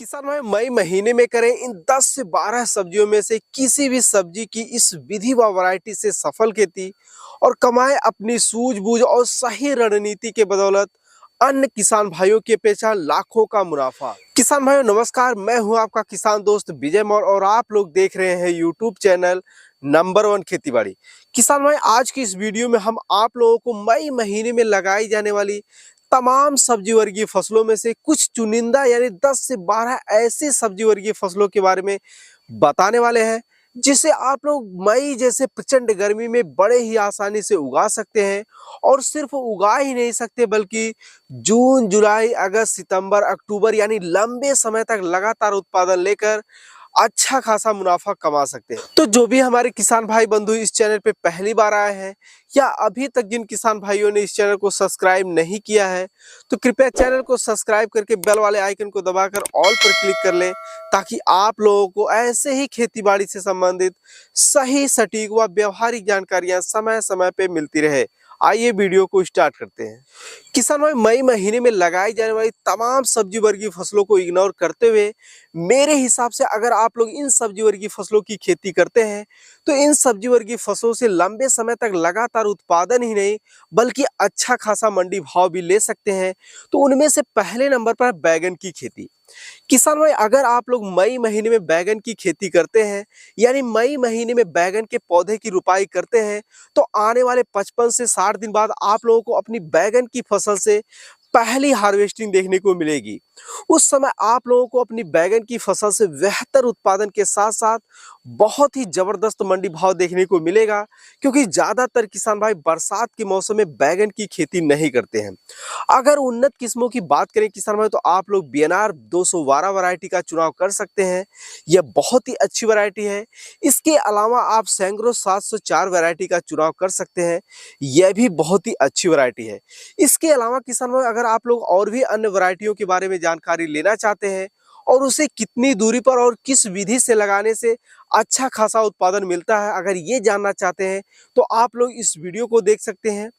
किसान भाई मई महीने में करें इन 10 से 12 सब्जियों में से किसी भी सब्जी की इस विधि व वैरायटी से सफल खेती और कमाए अपनी सूझबूझ और सही रणनीति के बदौलत अन्य किसान भाइयों की अपेक्षा लाखों का मुनाफा। किसान भाइयों नमस्कार, मैं हूं आपका किसान दोस्त विजय मौर्य और आप लोग देख रहे हैं यूट्यूब चैनल नंबर 1 खेतीबाड़ी। किसान भाई आज की इस वीडियो में हम आप लोगों को मई महीने में लगाई जाने वाली तमाम सब्जी वर्गीय फसलों में से कुछ चुनिंदा यानी 10 से 12 ऐसी सब्जी वर्गीय फसलों के बारे में बताने वाले हैं जिसे आप लोग मई जैसे प्रचंड गर्मी में बड़े ही आसानी से उगा सकते हैं। और सिर्फ उगा ही नहीं सकते बल्कि जून जुलाई अगस्त सितंबर अक्टूबर यानी लंबे समय तक लगातार उत्पादन लेकर अच्छा खासा मुनाफा कमा सकते हैं। तो जो भी हमारे किसान भाई बंधु इस चैनल पे पहली बार आए हैं या अभी तक जिन किसान भाइयों ने इस चैनल को सब्सक्राइब नहीं किया है तो कृपया चैनल को सब्सक्राइब करके बेल वाले आइकन को दबाकर ऑल पर क्लिक कर लें ताकि आप लोगों को ऐसे ही खेतीबाड़ी से संबंधित सही सटीक व व्यवहारिक जानकारियां समय समय पे मिलती रहे। आइए वीडियो को स्टार्ट करते हैं। किसान भाई मई महीने में लगाई जाने वाली तमाम सब्जी वर्गीय फसलों को इग्नोर करते हुए मेरे हिसाब से अगर आप लोग इन सब्जी वर्गीय फसलों की खेती करते हैं तो इन सब्जी वर्गीय फसलों से लंबे समय तक लगातार उत्पादन ही नहीं बल्कि अच्छा खासा मंडी भाव भी ले सकते हैं। तो उनमें से पहले नंबर पर बैगन की खेती। किसान भाई अगर आप लोग मई महीने में बैगन की खेती करते हैं यानी मई महीने में बैगन के पौधे की रुपाई करते हैं तो आने वाले 55 से 60 दिन बाद आप लोगों को अपनी बैगन की फसल से पहली हार्वेस्टिंग देखने को मिलेगी। उस समय आप लोगों को अपनी बैगन की फसल से बेहतर उत्पादन के साथ साथ बहुत ही जबरदस्त मंडी भाव देखने को मिलेगा क्योंकि ज्यादातर किसान भाई बरसात के मौसम में बैगन की खेती नहीं करते हैं। अगर उन्नत किस्मों की बात करें किसान भाई तो आप लोग बीएनआर 212 वैरायटी का चुनाव कर सकते हैं। यह बहुत ही अच्छी वैरायटी है। इसके अलावा आप सैंग्रो 704 वैरायटी का चुनाव कर सकते हैं। यह भी बहुत ही अच्छी वैरायटी है। इसके अलावा किसान भाई अगर आप लोग और भी अन्य वैरायटियों के बारे में जानकारी लेना चाहते हैं और उसे कितनी दूरी पर और किस विधि से लगाने से अच्छा खासा उत्पादन मिलता है अगर ये जानना चाहते हैं तो आप लोग इस वीडियो को देख सकते हैं।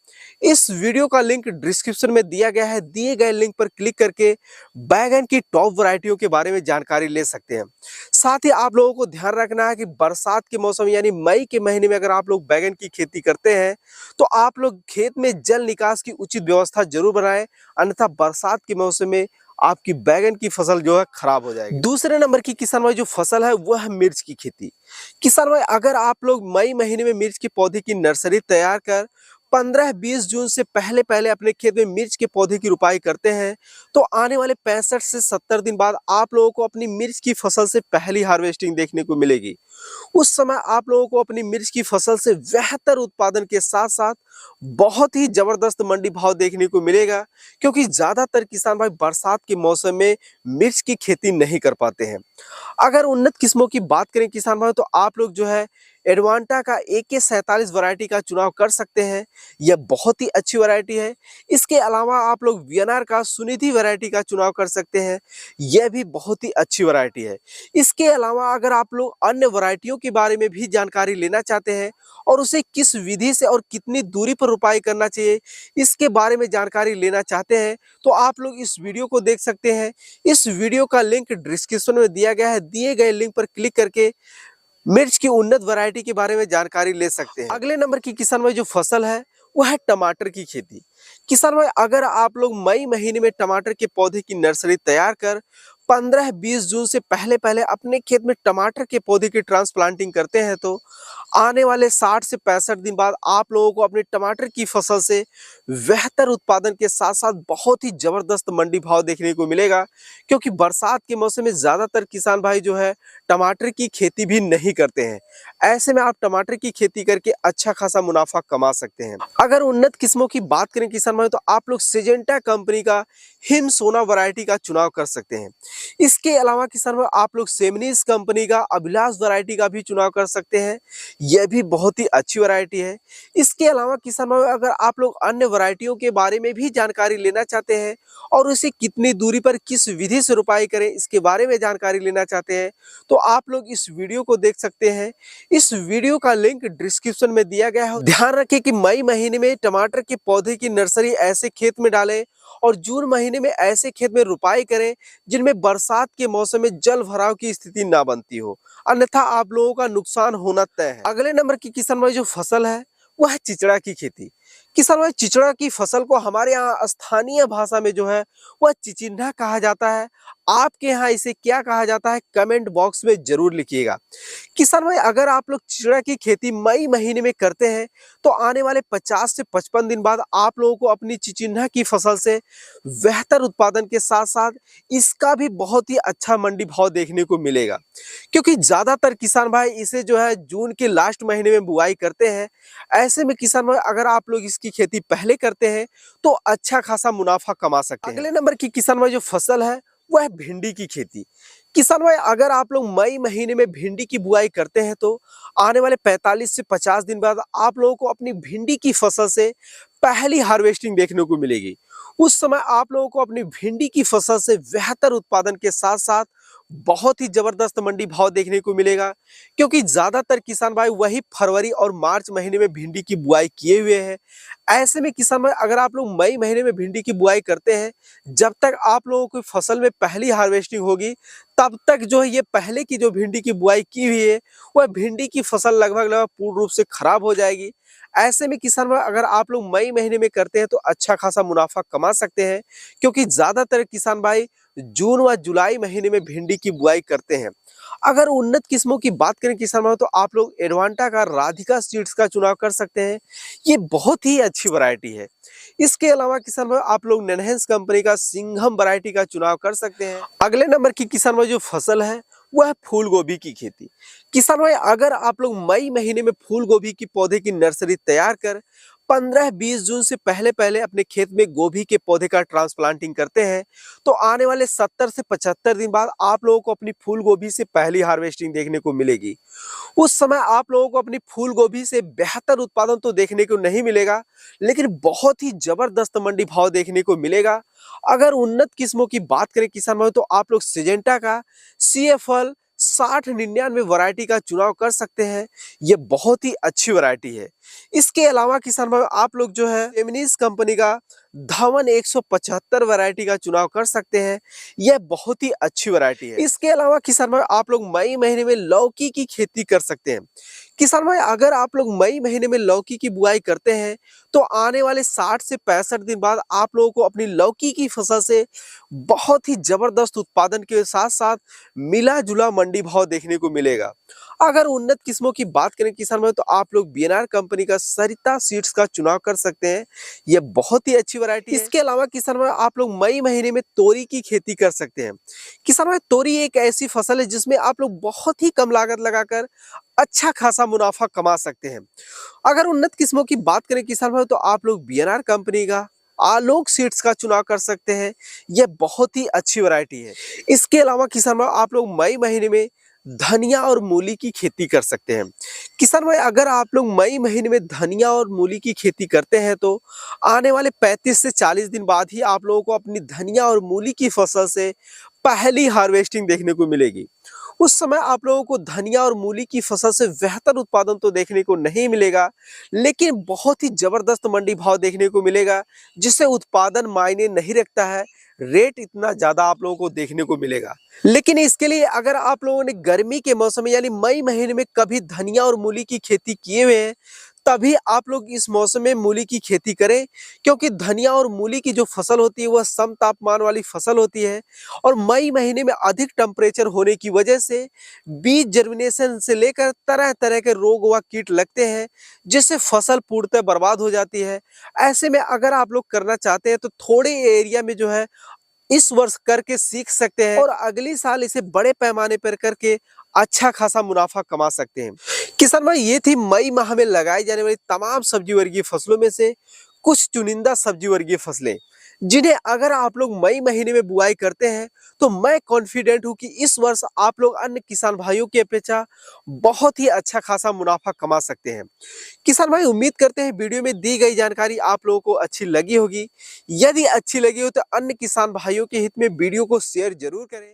इस वीडियो का लिंक डिस्क्रिप्शन में दिया गया है। दिए गए लिंक पर क्लिक करके बैगन की टॉप वैरायटियों के बारे में जानकारी ले सकते हैं। साथ ही आप लोगों को ध्यान रखना है कि बरसात के मौसम यानी मई के महीने में अगर आप लोग बैगन की खेती करते हैं तो आप लोग खेत में जल निकास की उचित व्यवस्था जरूर बनाएं, अन्यथा बरसात के मौसम में आपकी बैगन की फसल जो है खराब हो जाएगी। दूसरे नंबर की किसान भाई जो फसल है वह है मिर्च की खेती। किसान भाई अगर आप लोग मई महीने में मिर्च के पौधे की नर्सरी तैयार कर 15-20 जून से पहले पहले अपने खेत में मिर्च के पौधे की रुपाई करते हैं तो आने वाले 65 से 70 दिन बाद आप लोगों को अपनी मिर्च की फसल से पहली हार्वेस्टिंग देखने को मिलेगी। उस समय आप लोगों को अपनी मिर्च की फसल से बेहतर उत्पादन के साथ साथ बहुत ही जबरदस्त मंडी भाव देखने को मिलेगा क्योंकि ज्यादातर किसान भाई बरसात के मौसम में मिर्च की खेती नहीं कर पाते हैं। अगर उन्नत किस्मों की बात करें किसान भाई तो आप लोग जो है एडवांटा का AK47 वैरायटी का चुनाव कर सकते हैं। यह बहुत ही अच्छी वैरायटी है। इसके अलावा आप लोग वीएनआर का सुनिधि वैरायटी का चुनाव कर सकते हैं। यह भी बहुत ही अच्छी वैरायटी है। इसके अलावा अगर आप लोग अन्य वैरायटियों के बारे में भी जानकारी लेना चाहते हैं और उसे किस विधि से और कितनी दूरी पर रुपाई करना चाहिए इसके बारे में जानकारी लेना चाहते हैं तो आप लोग इस वीडियो को देख सकते हैं। इस वीडियो का लिंक डिस्क्रिप्शन में दिया गया है। दिए गए लिंक पर क्लिक करके मिर्च की उन्नत वैरायटी के बारे में जानकारी ले सकते हैं। अगले नंबर की किसान भाई जो फसल है वह है टमाटर की खेती। किसान भाई अगर आप लोग मई महीने में टमाटर के पौधे की नर्सरी तैयार कर 15-20 जून से पहले पहले अपने खेत में टमाटर के पौधे की ट्रांसप्लांटिंग करते हैं तो आने वाले 60 से 65 दिन बाद आप लोगों को अपने टमाटर की फसल से बेहतर उत्पादन के साथ साथ बहुत ही जबरदस्त मंडी भाव देखने को मिलेगा क्योंकि बरसात के मौसम में ज्यादातर किसान भाई जो है टमाटर की खेती भी नहीं करते हैं। ऐसे में आप टमाटर की खेती करके अच्छा खासा मुनाफा कमा सकते हैं। अगर उन्नत किस्मों की बात करें किसान भाई तो आप लोग सिजेंटा कंपनी का हिम सोना वैरायटी का चुनाव कर सकते हैं। इसके अलावा किसान भाई आप लोग सेमनीस कंपनी का अभिलाष वैरायटी का भी चुनाव कर सकते हैं। यह भी बहुत ही अच्छी वैरायटी है। इसके अलावा किसान भाई अगर आप लोग अन्य वैरायटियों के बारे में भी जानकारी लेना चाहते हैं और उसे कितनी दूरी पर किस विधि से रुपाई करें इसके बारे में जानकारी लेना चाहते हैं तो आप लोग इस वीडियो को देख सकते हैं। इस वीडियो का लिंक डिस्क्रिप्शन में दिया गया है। ध्यान रखें कि मई महीने में टमाटर के पौधे की नर्सरी ऐसे खेत में डालें और जून महीने में ऐसे खेत में रुपाई करें जिनमें बरसात के मौसम में जल भराव की स्थिति ना बनती हो, अन्यथा आप लोगों का नुकसान होना तय है। अगले नंबर की किसान भाई जो फसल है वह है चिचड़ा की खेती। किसान भाई चिचड़ा की फसल को हमारे यहाँ स्थानीय भाषा में जो है वह चिचिण्डा कहा जाता है। आपके यहाँ इसे क्या कहा जाता है कमेंट बॉक्स में जरूर लिखिएगा। किसान भाई अगर आप लोग चिचड़ा की खेती मई महीने में करते हैं तो आने वाले 50 से 55 दिन बाद आप लोगों को अपनी चिचिण्डा की फसल से बेहतर उत्पादन के साथ साथ इसका भी बहुत ही अच्छा मंडी भाव देखने को मिलेगा, क्योंकि ज्यादातर किसान भाई इसे जो है जून के लास्ट महीने में बुआई करते हैं। ऐसे में किसान भाई अगर आप लोग इसकी खेती पहले करते हैं तो अच्छा खासा मुनाफा कमा सकते हैं। अगले नंबर की किसान भाई जो फसल है वह है भिंडी की खेती। किसान भाई अगर आप लोग मई महीने में भिंडी की बुआई करते हैं तो आने वाले 45 से 50 दिन बाद आप लोगों को अपनी भिंडी की फसल से पहली हार्वेस्टिंग देखने को मिलेगी। उस समय आप लोगों को अपनी भिंडी की फसल से बेहतर उत्पादन के साथ साथ बहुत ही जबरदस्त मंडी भाव देखने को मिलेगा, क्योंकि ज्यादातर किसान भाई वही फरवरी और मार्च महीने में भिंडी की बुआई किए हुए हैं। ऐसे में किसान भाई अगर आप लोग मई महीने में भिंडी की बुआई करते हैं, जब तक आप लोगों की फसल में पहली हार्वेस्टिंग होगी तब तक जो है ये पहले की जो भिंडी की बुआई की हुई है वह भिंडी की फसल लगभग पूर्ण रूप से खराब हो जाएगी। ऐसे में किसान भाई अगर आप लोग मई महीने में करते हैं तो अच्छा खासा मुनाफा कमा सकते हैं, क्योंकि ज्यादातर किसान भाई जून व जुलाई महीने में भिंडी की बुआई करते हैं। अगर उन्नत किस्मों की बात करें किसान भाई तो आप लोग एडवांटा का राधिका सीड्स का चुनाव कर सकते हैं। ये बहुत ही अच्छी वैरायटी है। इसके अलावा किसान भाई आप लोग ननहेंस कंपनी का सिंघम वैरायटी का चुनाव कर सकते हैं। अगले नंबर की किसान भाई जो फसल है वह है फूल गोभी की खेती। किसान भाई अगर आप लोग मई महीने में फूल गोभी की पौधे की नर्सरी तैयार कर 15-20 जून से पहले पहले अपने खेत में गोभी के पौधे का ट्रांसप्लांटिंग करते हैं तो आने वाले 70 से 75 दिन बाद आप लोगों को अपनी फूल गोभी से पहली हार्वेस्टिंग देखने को मिलेगी। उस समय आप लोगों को अपनी फूल गोभी से बेहतर उत्पादन तो देखने को नहीं मिलेगा, लेकिन बहुत ही जबरदस्त मंडी भाव देखने को मिलेगा। अगर उन्नत किस्मों की बात करें किसान भाई तो आप लोग सिजेंटा का CFL 6099 वैरायटी का चुनाव कर सकते हैं। ये बहुत ही अच्छी वैरायटी है। इसके अलावा किसान भाई आप लोग जो है एमनीस कंपनी का धवन 175 वैरायटी का चुनाव कर सकते हैं। यह बहुत ही अच्छी वैरायटी है। इसके अलावा किसान भाई आप लोग मई महीने में लौकी की खेती कर सकते हैं। किसान भाई अगर आप लोग मई महीने में लौकी की बुआई करते हैं तो आने वाले 60 से 65 दिन बाद आप लोगों को अपनी लौकी की फसल से बहुत ही जबरदस्त उत्पादन के साथ साथ मिला जुला मंडी भाव देखने को मिलेगा। अगर उन्नत किस्मों की बात करें किसान भाई तो आप लोग बीएनआर कंपनी का सरिता सीड्स का चुनाव कर सकते हैं। यह बहुत ही अच्छी वैरायटी है। इसके अलावा किसान भाई आप लोग मई महीने में तोरी की खेती कर सकते हैं। किसान भाई तोरी एक ऐसी फसल है जिसमें आप लोग बहुत ही कम लागत लगाकर अच्छा खासा मुनाफा कमा सकते हैं। अगर उन्नत किस्मों की बात करें किसान भाई तो आप लोग बीएनआर कंपनी का आलोक सीड्स का चुनाव कर सकते हैं। यह बहुत ही अच्छी वैरायटी है। इसके अलावा किसान भाई आप लोग मई महीने में धनिया और मूली की खेती कर सकते हैं। किसान भाई अगर आप लोग मई महीने में धनिया और मूली की खेती करते हैं तो आने वाले 35 से 40 दिन बाद ही आप लोगों को अपनी धनिया और मूली की फसल से पहली हार्वेस्टिंग देखने को मिलेगी। उस समय आप लोगों को धनिया और मूली की फसल से बेहतर उत्पादन तो देखने को नहीं मिलेगा, लेकिन बहुत ही जबरदस्त मंडी भाव देखने को मिलेगा, जिससे उत्पादन मायने नहीं रखता है, रेट इतना ज्यादा आप लोगों को देखने को मिलेगा। लेकिन इसके लिए अगर आप लोगों ने गर्मी के मौसम में यानी मई महीने में कभी धनिया और मूली की खेती किए हुए हैं तभी आप लोग इस मौसम में मूली की खेती करें, क्योंकि धनिया और मूली की जो फसल होती है वह सम तापमान वाली फसल होती है और मई महीने में अधिक टेम्परेचर होने की वजह से बीज जर्मिनेशन से लेकर तरह तरह के रोग व कीट लगते हैं, जिससे फसल पूर्णतः बर्बाद हो जाती है। ऐसे में अगर आप लोग करना चाहते हैं तो थोड़े एरिया में जो है इस वर्ष करके सीख सकते हैं और अगली साल इसे बड़े पैमाने पर करके अच्छा खासा मुनाफा कमा सकते हैं। किसान भाई ये थी मई माह में लगाई जाने वाली तमाम सब्जी वर्गीय फसलों में से कुछ चुनिंदा सब्जी वर्गीय फसलें, जिन्हें अगर आप लोग मई महीने में बुआई करते हैं तो मैं कॉन्फिडेंट हूं कि इस वर्ष आप लोग अन्य किसान भाइयों की अपेक्षा बहुत ही अच्छा खासा मुनाफा कमा सकते हैं। किसान भाई उम्मीद करते हैं वीडियो में दी गई जानकारी आप लोगों को अच्छी लगी होगी। यदि अच्छी लगी हो तो अन्य किसान भाइयों के हित में वीडियो को शेयर जरूर करें।